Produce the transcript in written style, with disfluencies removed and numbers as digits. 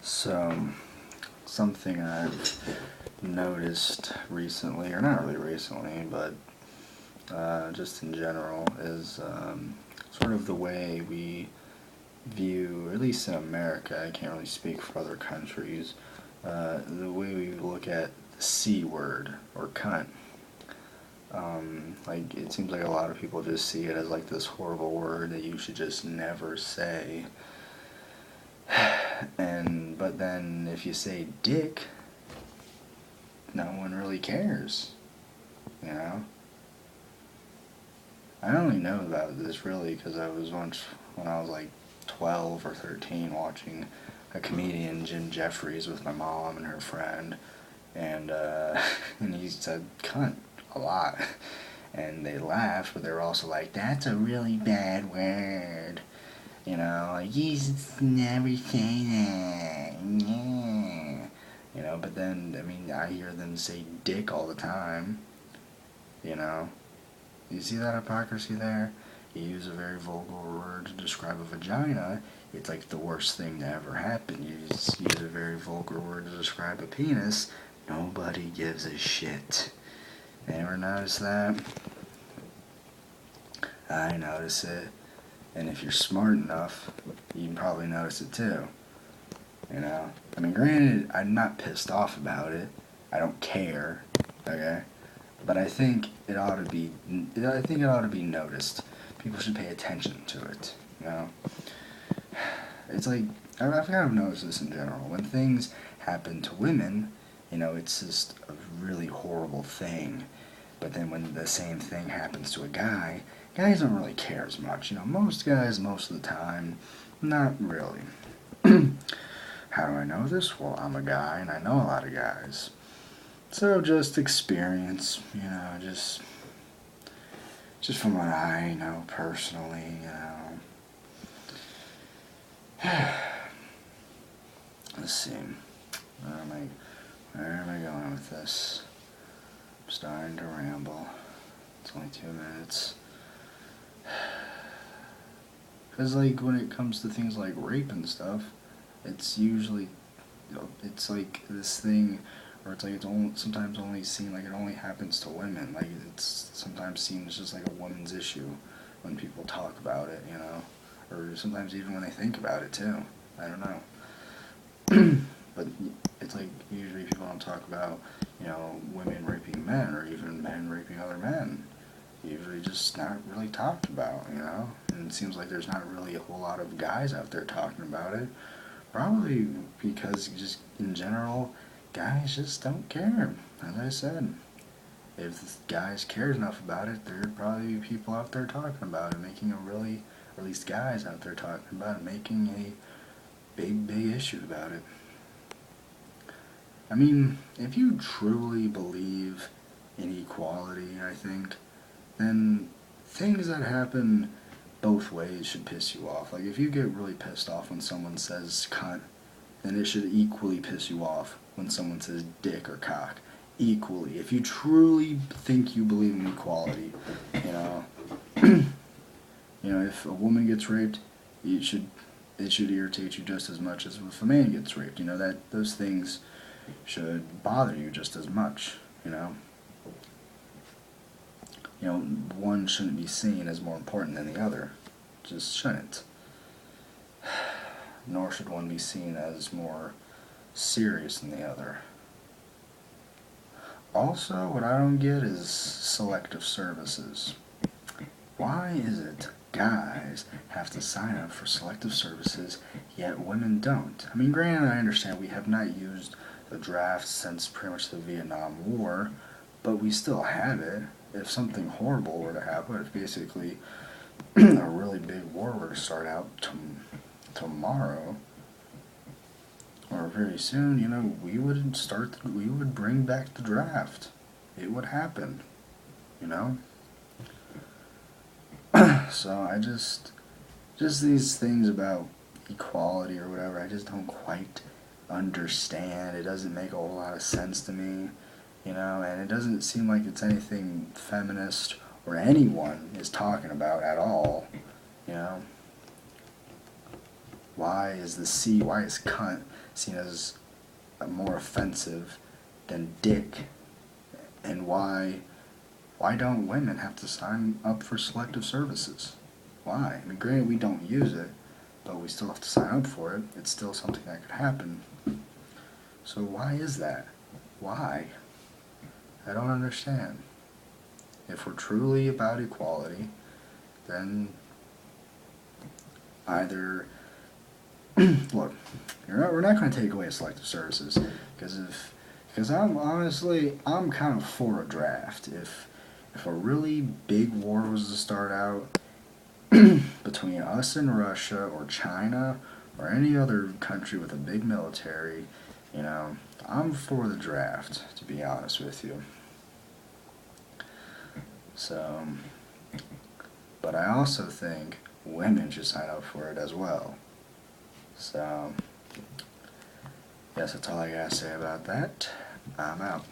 So, something I've noticed recently, or not really recently, but just in general, is sort of the way we view, at least in America, I can't really speak for other countries, the way we look at the C word, or cunt. Like, it seems like a lot of people just see it as like this horrible word that you should just never say. But then if you say dick, no one really cares, you know? I only know about this really because I was once, when I was like 12 or 13, watching a comedian, Jim Jeffries, with my mom and her friend, and and he said cunt a lot. And they laughed, but they were also like, that's a really bad word. You know, like, you should never say that. Yeah. You know, but then, I mean, I hear them say dick all the time. You know? You see that hypocrisy there? You use a very vulgar word to describe a vagina. It's like the worst thing to ever happen. You just use a very vulgar word to describe a penis. Nobody gives a shit. Ever notice that? I notice it. And if you're smart enough, you can probably notice it too. You know? I mean, granted, I'm not pissed off about it. I don't care. Okay? But I think it ought to be. I think it ought to be noticed. People should pay attention to it. You know, it's like I've kind of noticed this in general. When things happen to women, you know, it's just a really horrible thing. But then when the same thing happens to a guy, guys don't really care as much. You know, most guys, most of the time, not really. How do I know this? Well, I'm a guy and I know a lot of guys. So just experience, you know, just from what I know personally, you know. Let's see. Where am I going with this? I'm starting to ramble. It's only 2 minutes. Because, like, when it comes to things like rape and stuff, it's usually, you know, it's like this thing where it's like it's only, sometimes only seen like it only happens to women. Like, it's sometimes seen as just like a woman's issue when people talk about it, you know, or sometimes even when they think about it too. I don't know. But it's like usually people don't talk about, you know, women raping men or even men raping other men. Usually just not really talked about, you know, and it seems like there's not really a whole lot of guys out there talking about it. Probably because just in general, guys just don't care. As I said, if guys cared enough about it, there'd probably be people out there talking about it, making a really, or at least guys out there talking about it, making a big, big issue about it. I mean, if you truly believe in equality, I think, then things that happen both ways should piss you off. Like, if you get really pissed off when someone says cunt, then it should equally piss you off when someone says dick or cock. Equally. If you truly think you believe in equality, you know, you know, if a woman gets raped, it should irritate you just as much as if a man gets raped. You know, that those things should bother you just as much, you know. You know, one shouldn't be seen as more important than the other. Just shouldn't. Nor should one be seen as more serious than the other. Also, what I don't get is selective services. Why is it guys have to sign up for selective services, yet women don't? I mean, granted, I understand we have not used the draft since pretty much the Vietnam War, but we still have it. If something horrible were to happen, if basically a really big war were to start out tomorrow or very soon, you know, we would bring back the draft. It would happen, you know. So I just these things about equality or whatever, I just don't quite understand. It doesn't make a whole lot of sense to me, you know, and it doesn't seem like it's anything feminist or anyone is talking about at all, you know. Why is cunt seen as more offensive than dick? And why don't women have to sign up for selective services? Why? I mean, granted, we don't use it, but we still have to sign up for it. It's still something that could happen. So why is that? Why? I don't understand. If we're truly about equality, then either look, we're not going to take away selective services because I'm kind of for a draft. If a really big war was to start out between us and Russia or China or any other country with a big military, I'm for the draft, to be honest with you. So, but I also think women should sign up for it as well. So, yes, that's all I gotta say about that. I'm out.